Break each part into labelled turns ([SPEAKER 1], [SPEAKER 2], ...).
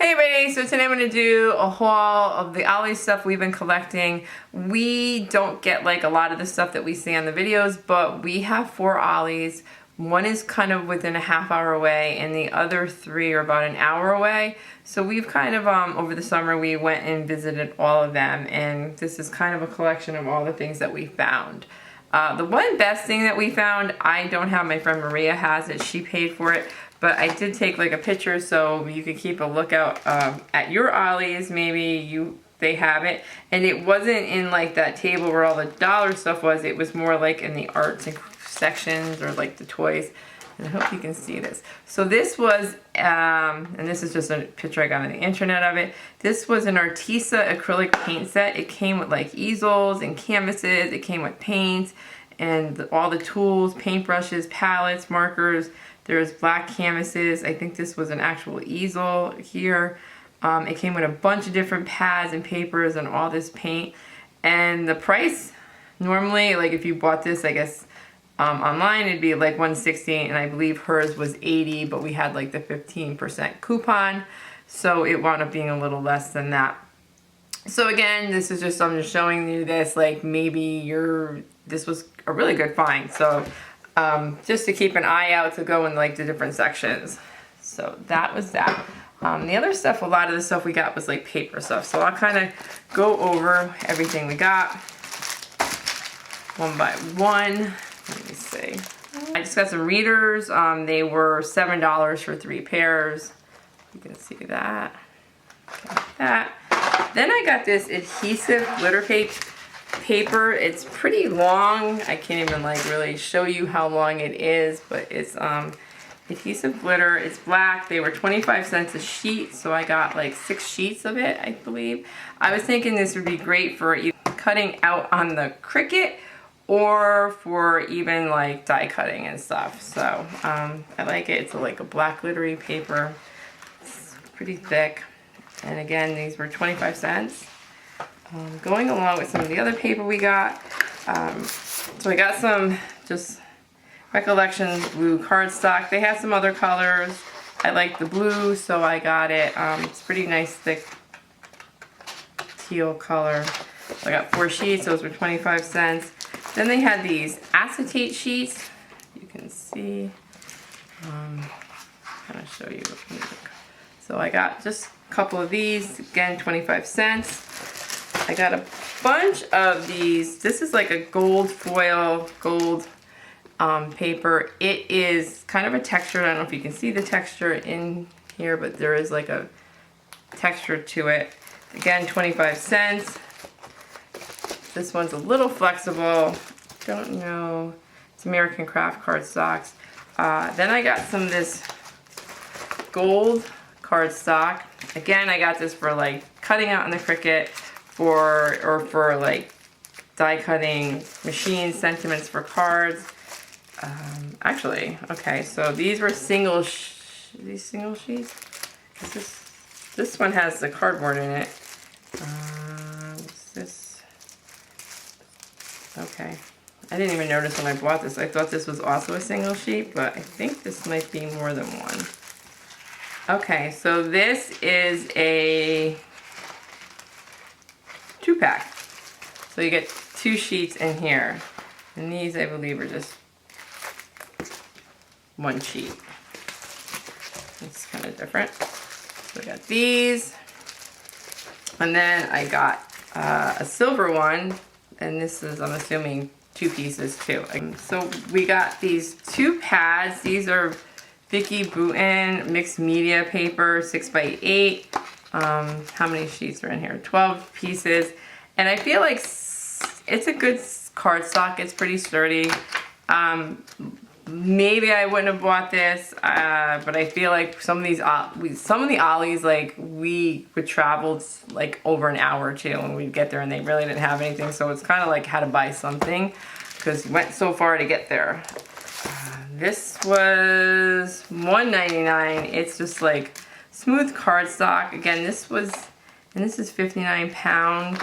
[SPEAKER 1] Hey everybody, so today I'm going to do a haul of the Ollie stuff we've been collecting. We don't get like a lot of the stuff that we see on the videos, but we have 4 Ollies. One is kind of within a half hour away and the other 3 are about an hour away. So we've kind of, over the summer, we went and visited all of them, and this is kind of a collection of all the things that we found. The one best thing that we found, I don't have, my friend Maria has it, she paid for it. But I did take like a picture so you could keep a lookout at your Ollies. Maybe they have it. And it wasn't in like that table where all the dollar stuff was. It was more like in the arts and sections or like the toys. And I hope you can see this. So this was, and this is just a picture I got on the internet of it. This was an Artisa acrylic paint set. It came with like easels and canvases. It came with paints and all the tools, paintbrushes, palettes, markers. There's black canvases. I think this was an actual easel here. It came with a bunch of different pads and papers and all this paint. And the price, normally, like if you bought this, I guess, online, it'd be like $160, and I believe hers was $80, but we had like the 15% coupon. So it wound up being a little less than that. So again, this is just, I'm just showing you this, like maybe this was a really good find. So just to keep an eye out to go in like the different sections. So that was that. The other stuff, a lot of the stuff we got was like paper stuff. So I'll kind of go over everything we got one by one. Let me see. I just got some readers. They were $7 for 3 pairs. You can see that. Got that. Then I got this adhesive glitter paper. It's pretty long. I can't even like really show you how long it is, but it's adhesive glitter. It's black. They were 25 cents a sheet, so I got like 6 sheets of it, I believe. I was thinking this would be great for either cutting out on the Cricut or for even like die cutting and stuff. So I like it. It's like a black glittery paper. It's pretty thick. And again, these were 25 cents. Going along with some of the other paper we got. So I got some just Recollections blue cardstock. They had some other colors. I like the blue, so I got it. It's pretty nice, thick teal color. So I got 4 sheets. Those were 25 cents. Then they had these acetate sheets. You can see. I'm going to show you. So I got just a couple of these. Again, 25 cents. I got a bunch of these. This is like a gold foil, gold paper. It is kind of a texture. I don't know if you can see the texture in here, but there is like a texture to it. Again, 25 cents. This one's a little flexible. Don't know. It's American Craft cardstocks. Then I got some of this gold cardstock. Again, I got this for like cutting out in the Cricut, or for like die cutting machines, sentiments for cards. Actually, okay, so these were single these single sheets. This one has the cardboard in it. This, okay, I didn't even notice when I bought this. I thought this was also a single sheet, but I think this might be more than one. Okay, so this is a 2-pack. So you get 2 sheets in here. And these, I believe, are just 1 sheet. It's kind of different. So I got these. And then I got a silver one. And this is, I'm assuming, 2 pieces too. So we got these 2 pads. These are Vicky Boutin mixed media paper, 6x8. How many sheets are in here? 12 pieces. And I feel like it's a good cardstock. It's pretty sturdy. Maybe I wouldn't have bought this, but I feel like some of the Ollies, like we would travel like over an hour or 2, and we'd get there and they really didn't have anything. So it's kind of like how to buy something, because we went so far to get there. This was $1.99. It's just like smooth cardstock. Again, this is 59 pound.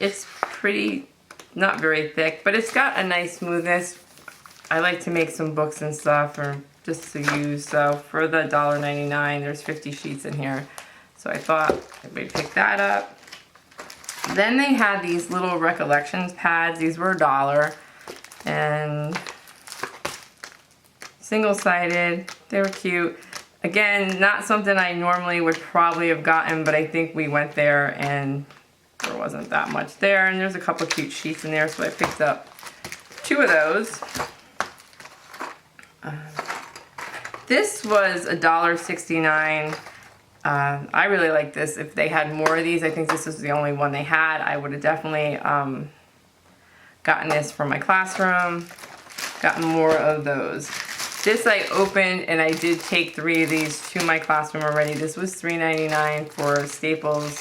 [SPEAKER 1] It's pretty, not very thick, but it's got a nice smoothness. I like to make some books and stuff, or just to use. So for the $1.99, there's 50 sheets in here. So I thought we'd pick that up. Then they had these little recollections pads. These were $1 and single-sided. They were cute. Again, not something I normally would probably have gotten, but I think we went there and there wasn't that much there. And there's a couple cute sheets in there, so I picked up 2 of those. This was $1.69. I really like this. If they had more of these, I think this is the only one they had. I would have definitely gotten this for my classroom, gotten more of those. This I opened and I did take 3 of these to my classroom already. This was $3.99 for Staples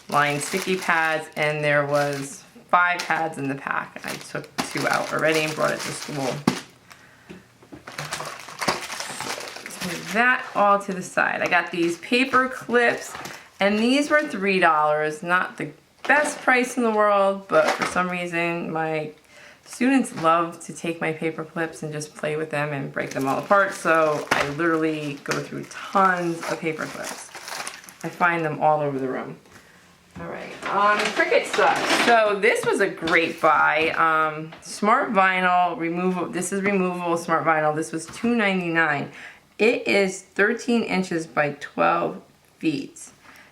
[SPEAKER 1] lined sticky pads, and there was 5 pads in the pack. I took 2 out already and brought it to school. That all to the side. I got these paper clips, and these were $3. Not the best price in the world, but for some reason my students love to take my paper clips and just play with them and break them all apart, so I literally go through tons of paper clips. I find them all over the room. Alright, Cricut stuff. So this was a great buy. Smart vinyl, removable. This is removable smart vinyl. This was $2.99. It is 13 inches by 12 feet.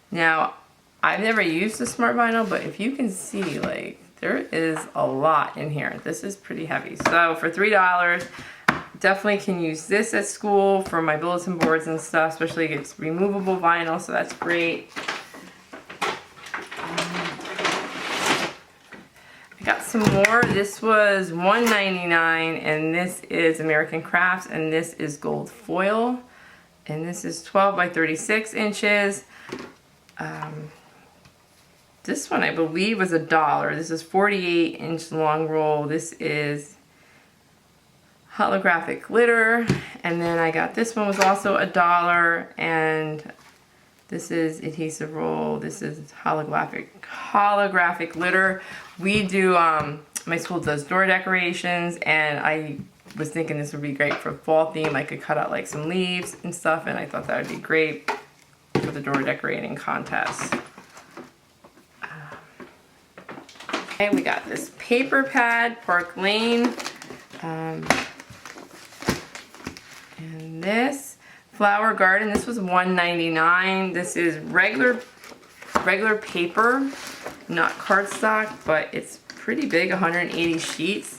[SPEAKER 1] Now, I've never used the smart vinyl, but if you can see, like, there is a lot in here. This is pretty heavy. So for $3, definitely can use this at school for my bulletin boards and stuff, especially it's removable vinyl, so that's great. I got some more. This was $1.99, and this is American Crafts, and this is gold foil, and this is 12 by 36 inches. This one I believe was $1. This is 48-inch long roll. This is holographic glitter, and then I got this one was also $1, and this is adhesive roll. This is holographic glitter. We do, my school does door decorations, and I was thinking this would be great for fall theme. I could cut out like some leaves and stuff, and I thought that would be great for the door decorating contest. Okay, we got this paper pad, Park Lane, and this Flower Garden. This was $1.99. This is regular paper, not cardstock, but it's pretty big, 180 sheets.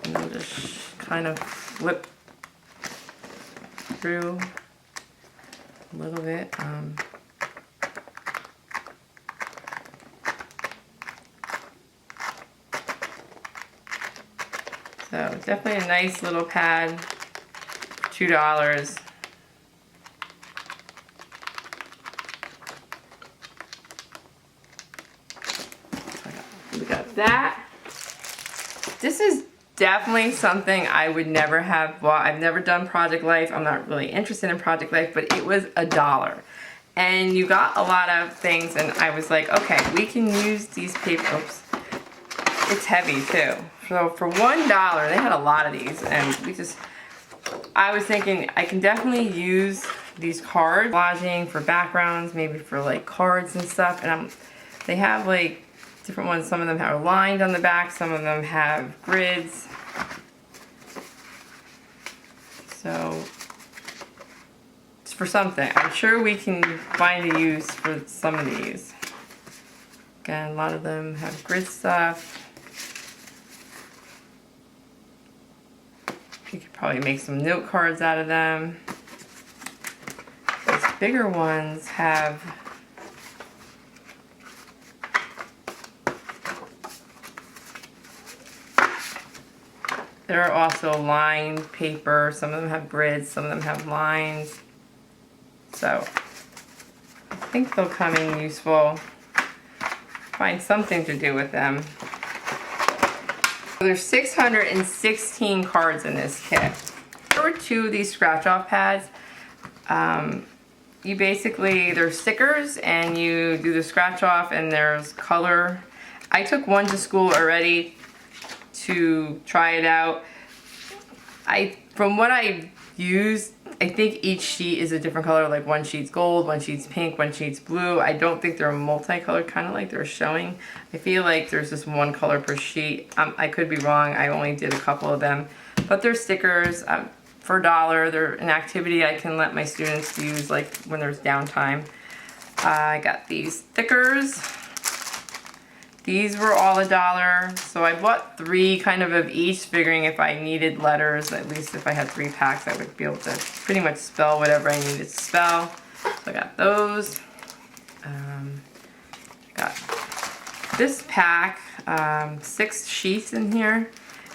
[SPEAKER 1] And I'll just kind of flip through a little bit. So definitely a nice little pad, $2. We got that. This is definitely something I would never have bought. I've never done Project Life. I'm not really interested in Project Life, but it was $1. And you got a lot of things, and I was like, okay, we can use these paper. Oops. It's heavy too. So for $1, they had a lot of these, and I was thinking I can definitely use these cards, collaging for backgrounds, maybe for like cards and stuff, and they have like different ones. Some of them are lined on the back, some of them have grids. So it's for something. I'm sure we can find a use for some of these. Again, a lot of them have grid stuff. You could probably make some note cards out of them. These bigger ones have they're also lined paper. Some of them have grids, some of them have lines. So I think they'll come in useful. Find something to do with them. There's 616 cards in this kit. There were 2 of these scratch off pads. You basically, they're stickers and you do the scratch off, and there's color. I took one to school already to try it out. From what I used, I think each sheet is a different color, like one sheet's gold, one sheet's pink, one sheet's blue. I don't think they're multicolored, kind of like they're showing. I feel like there's just one color per sheet. I could be wrong, I only did a couple of them. But they're stickers for $1. They're an activity I can let my students use like when there's downtime. I got these stickers. These were all $1, so I bought 3 kind of each, figuring if I needed letters, at least if I had 3 packs, I would be able to pretty much spell whatever I needed to spell. So I got those. I got this pack, 6 sheets in here,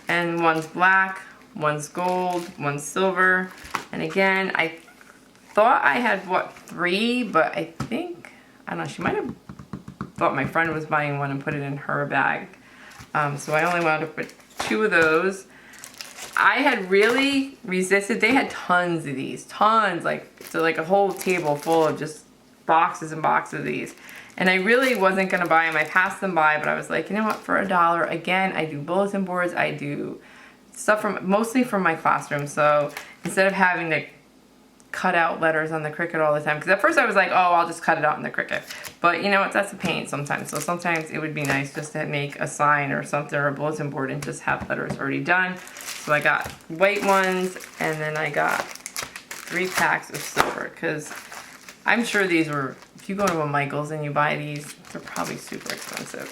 [SPEAKER 1] and one's black, one's gold, one's silver, and again, I thought I had, what, 3, but I think, I don't know, she might have thought my friend was buying one and put it in her bag. So I only wanted to put 2 of those. I had really resisted. They had tons of these, tons, like a whole table full of just boxes and boxes of these. And I really wasn't gonna buy them. I passed them by, but I was like, you know what, for $1, again, I do bulletin boards, I do stuff mostly from my classroom. So instead of having to cut out letters on the Cricut all the time, because at first I was like, oh, I'll just cut it out in the Cricut, but you know what, that's a pain sometimes. So sometimes it would be nice just to make a sign or something, or a bulletin board, and just have letters already done. So I got white ones, and then I got 3 packs of silver, because I'm sure these were, if you go to a Michael's and you buy these, they're probably super expensive.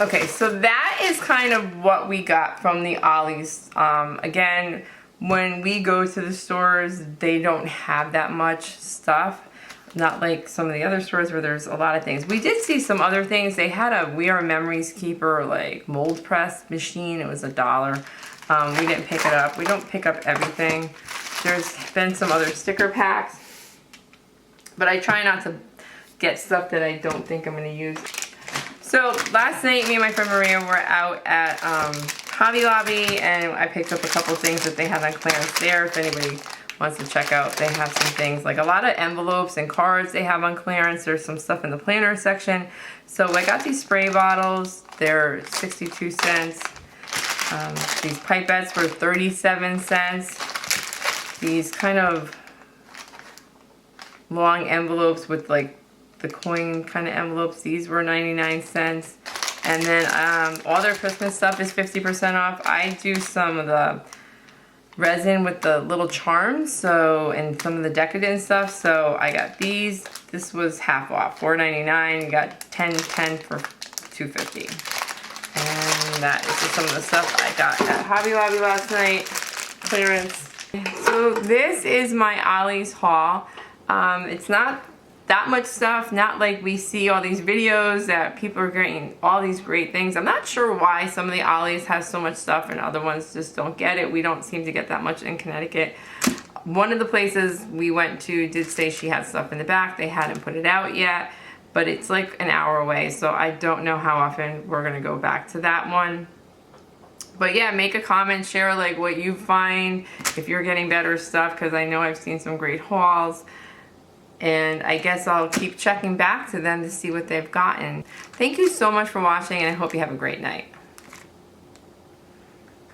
[SPEAKER 1] Okay, so that is kind of what we got from the Ollie's. Again, when we go to the stores, they don't have that much stuff. Not like some of the other stores where there's a lot of things. We did see some other things. They had a We Are Memories Keeper like mold press machine. It was $1. We didn't pick it up. We don't pick up everything. There's been some other sticker packs, but I try not to get stuff that I don't think I'm going to use. So last night, me and my friend Maria were out at Hobby Lobby, and I picked up a couple things that they had on clearance there. If anybody wants to check out, they have some things, like a lot of envelopes and cards they have on clearance. There's some stuff in the planner section. So I got these spray bottles. They're 62 cents. These pipettes were 37 cents. These kind of long envelopes with like the coin kind of envelopes, these were 99 cents. And then all their Christmas stuff is 50% off. I do some of the resin with the little charms, so, and some of the decadent stuff. So I got these. This was half off, $4.99. You got 10 for $2.50. And that is just some of the stuff I got at Hobby Lobby last night. Clearance. So this is my Ollie's haul. It's not that much stuff, not like we see all these videos that people are getting all these great things. I'm not sure why some of the Ollies have so much stuff and other ones just don't get it. We don't seem to get that much in Connecticut. One of the places we went to did say she had stuff in the back. They hadn't put it out yet, but it's like an hour away, so I don't know how often we're gonna go back to that one. But yeah, make a comment, share like what you find, if you're getting better stuff, because I know I've seen some great hauls. And I guess I'll keep checking back to them to see what they've gotten. Thank you so much for watching, and I hope you have a great night.